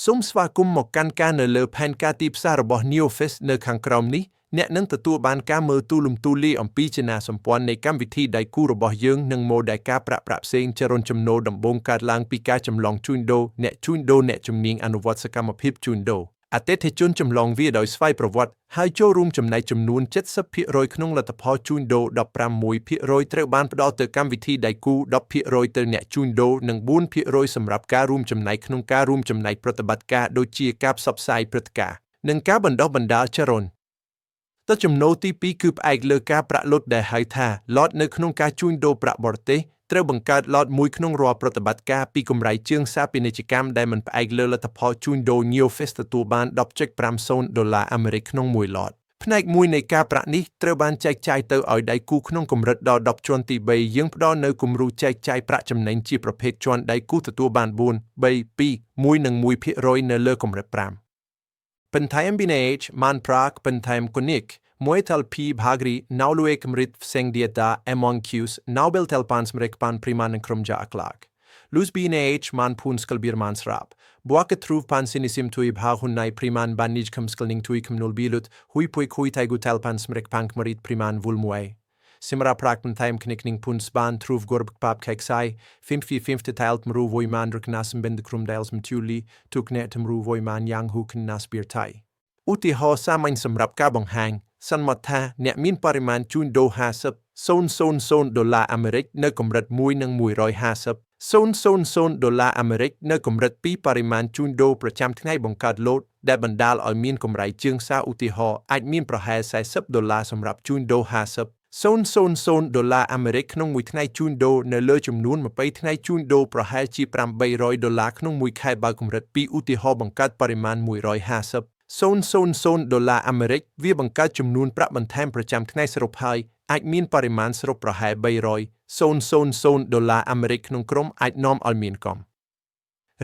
សូមស្វាគមន៍មកកាន់ការនៅលើផែនការទីផ្សាររបស់ Neofest នៅខាងក្រោមនេះអ្នកនឹងទទួលបានការមើលទូលំទូលាយអំពីចនាសម្ព័ន្ធនៃកម្មវិធីដៃគូរបស់យើងនិងម៉ូដែលការប្រាក់ផ្សេងចរន្តចំណូលដំបូងកើតឡើងពីការចម្លងជួញដូរអ្នកជំនាញអនុវត្តសកម្មភាពជួញដូរអតិថិជនចម្លងវាដោយស្វ័យប្រវត្តិហើយចូលរួមចំណែកចំនួន 70% ក្នុងលទ្ធផលជួញដូរ 15% ត្រូវបានផ្ដល់ទៅកម្មវិធីដៃគូ 10% ទៅអ្នកជួញដូរនិង 4% សម្រាប់ការរួមចំណែកក្នុងការរួមចំណែកប្រតិបត្តិការដូចជាការផ្សព្វផ្សាយព្រឹត្តិការណ៍និងការបណ្ដុះបណ្ដាលចរន្តទិន្នចំណូលទី2គឺផ្អែកលើការប្រាក់លុតដែលហៅថា lot នៅក្នុងការជួញដូរប្រាក់បរទេសត្រូវបង្កើត lot មួយក្នុងរាល់ប្រតិបត្តិការពីកម្រៃជើងសារពាណិជ្ជកម្មដែលមិនផ្អែកលើលទ្ធផលជួញដូរ Neofest ទទួលបាន $10.50 ក្នុងមួយ lot ផ្នែកមួយនៃការប្រាក់នេះត្រូវបានចែកចាយទៅឲ្យដៃគូក្នុងកម្រិតដល់10ជាន់ទី3យើងផ្ដល់នៅគំរូចែកចាយប្រាក់ចំណេញជាប្រភេទជាន់ដៃគូទទួលបាន4 3 2 1និង 1% នៅលើកម្រិត5បន្ថែមពី NH ម៉ានប្រាក់បន្ថែមគូនិកមួយថលពីಭಾဂរីណៅលួយកម្រិតផ្សេងឌីតាអេម៉ងឃ្យូសណៅបិលថលប៉ានស្មរិកប៉ានព្រីម៉ាននិងក្រុមចាអក្លាកលូសប៊ី NH ម៉ានភូនស្កលប៊ីរម៉ានស្រាប់បួកទ្រូប៉ានស៊ីនីស៊ីមទួយផាហ៊ុនណៃព្រីម៉ានបាននីជខំស្កលនីងទួយខំនូលប៊ីលុតហ៊ុយពុយខុយថៃគូថលប៉ានស្មរិកប៉ានខ្មរីតព្រីម៉ានវុលមួយសម្រាប់ប្រាក់បន្ថែមគនិកនិងភូនស្បានទ្រូវហ្គរបប៉ាបខេកសៃ50 ថៃលមរូវយម៉ានរកណាសំបិនក្រុមដែលសំជូលីទុកអ្នកទមរូវយម៉ានយ៉ាងហ៊ូខណាស្ប៊ីរថៃឧទាហរណ៍សាមញ្ញសម្រាប់ការបង្ហាញសន្មតថាអ្នកមានបរិមាណជួញដូរ$50,000 នៅកម្រិត1និង$150,000 នៅកម្រិត2បរិមាណជួញដូរប្រចាំថ្ងៃបង្កើតឡូតដែលបណ្ដាលឲ្យមានកម្រៃជើងសារឧទាហរណ៍អាចមានប្រហែល$40សម្រាប់ជួញដូរ$50,000 ក្នុងមួយថ្ងៃជួញដូរនៅលើចំនួន20ថ្ងៃជួញដូរប្រហែលជា$800ក្នុងមួយខែបើកម្រិត2ឧទាហរណ៍បង្កើតបរិមាណ$150,000 វាបង្កើតចំនួនប្រាក់បន្ថែមប្រចាំថ្ងៃសរុបហើយអាចមានបរិមាណសរុបប្រហែល$300,000ក្នុងក្រុមអាចនាំឲ្យមានកំ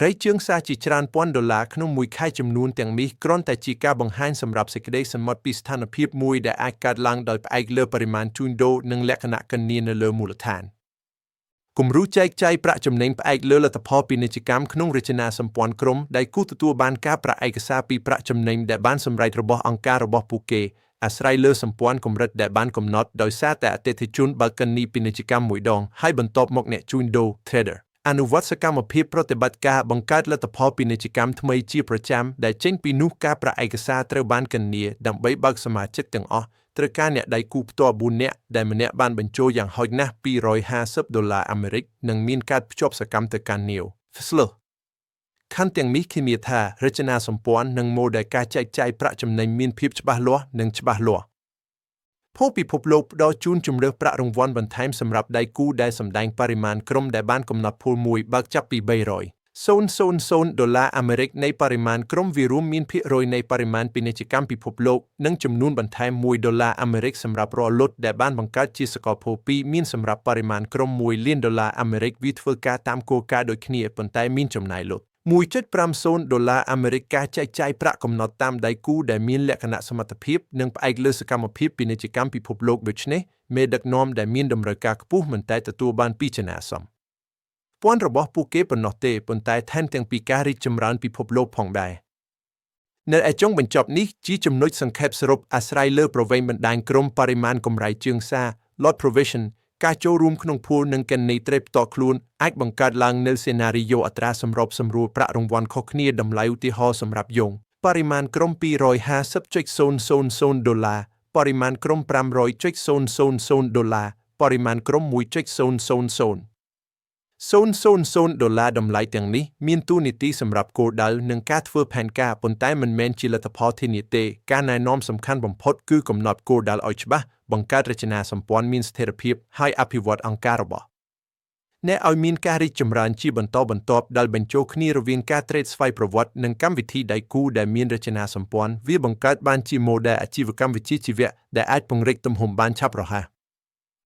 រៃជើងសារជាច្រើនពាន់$ក្នុងមួយខែចំនួនទាំងនេះគ្រាន់តែជាការបង្ហាញសម្រាប់សេចក្តីសន្មតពីស្ថានភាពមួយដែលអាចកើតឡើងដោយផ្អែកលើបរិមាណជួញដូរនិងលក្ខណៈគណនានៅលើមូលដ្ឋានគំរូចែកចាយប្រាក់ចំណេញផ្អែកលើលទ្ធផលពាណិជ្ជកម្មក្នុងរចនាសម្ព័ន្ធក្រុមដែលគូទទួលបានការប្រាក់ឯកសារពីប្រាក់ចំណេញដែលបានសម្រេចរបស់អង្គការរបស់ពួកគេអាស្រ័យលើសម្ព័ន្ធកម្រិតដែលបានកំណត់ដោយសារតែអតិថិជនបើកគណនីពាណិជ្ជកម្មមួយដងហើយបន្ទាប់មកអ្នកជួញដូរ trader អនុវត្តសកម្មភាពប្រតិបត្តិការបង្កើតលទ្ធផលពាណិជ្ជកម្មថ្មីជាប្រចាំដែលចេញពីនោះការប្រាក់ឯកសារត្រូវបានគណនាដើម្បីបើកសមាជិកទាំងអស់ត្រូវការអ្នកដៃគូផ្ទាល់4នាក់ដែលម្នាក់បានបញ្ចូលយ៉ាងហោចណាស់$250និងមានការភ្ជាប់សកម្មទៅកាន់ Neofest ខណ្ឌទាំងនេះធានាថារចនាសម្ព័ន្ធនិងម៉ូដែលការចែកចាយប្រាក់ចំណេញមានភាពច្បាស់លាស់និងច្បាស់លាស់ភពពិភពលោកផ្ដល់ជូនជម្រើសប្រាក់រង្វាន់បន្ថែមសម្រាប់ដៃគូដែលសម្ដែងបរិមាណក្រុមដែលបានកំណត់ pool មួយបើកចាប់ពី$300,000នៃបរិមាណក្រុមវារួមមានភាគរយនៃបរិមាណពាណិជ្ជកម្មពិភពលោកនិងចំនួនបន្ថែម$1សម្រាប់រាល់លុតដែលបានបង្កើតជាសកលភព2មានសម្រាប់បរិមាណក្រុម$1លានវាធ្វើការតាមគោលការណ៍ដូចគ្នាប៉ុន្តែមានចំណាយលុត$1.50ការចែកចាយប្រាក់កំណត់តាមដៃគូដែលមានលក្ខណៈសមត្ថភាពនិងផ្អែកលើសកម្មភាពពាណិជ្ជកម្មពិភពលោកដូច្នេះមេដឹកនាំដែលមានតម្រូវការខ្ពស់មិនតែទទួលបានពីចនាសម្ព័ន្ធរបស់ពួកគេប៉ុណ្ណោះទេប៉ុន្តែថែមទាំងពីការរីកចម្រើនពិភពលោកផងដែរនៅឯចុងបញ្ចប់នេះជាចំណុចសង្ខេបសរុបអាស្រ័យលើប្រវែងបណ្ដាញក្រុមបរិមាណកម្រៃជើងសារ lot provision ការចូលរួមក្នុង pool និងគណនីត្រេតផ្ទាល់ខ្លួនអាចបង្កើតឡើងនូវសេណារីយ៉ូអត្រាសម្របសម្រួលប្រាក់រង្វាន់ខុសគ្នាតម្លៃឧទាហរណ៍សម្រាប់យងបរិមាណក្រុម$250.000បរិមាណក្រុម$500.000បរិមាណក្រុម$1.000តម្លៃទាំងនេះមានតួនាទីសម្រាប់គោលដៅនិងការធ្វើផែនការប៉ុន្តែមិនមែនជាលទ្ធផលធានាទេការណែនាំសំខាន់បំផុតគឺកំណត់គោលដៅឲ្យច្បាស់បង្កើតរចនាសម្ព័ន្ធមានស្ថិរភាពហើយអភិវឌ្ឍអង្គការរបស់អ្នកឲ្យមានការរីកចម្រើនជាបន្តបន្ទាប់ដែលបញ្ចូលគ្នារវាងការត្រេតស្វ័យប្រវត្តិនិងកម្មវិធីដៃគូដែលមានរចនាសម្ព័ន្ធវាបង្កើតបានជាម៉ូដែលអាជីវកម្មវិជ្ជាជីវៈដែលអាចពង្រីកទំហំបានឆាប់រហ័ស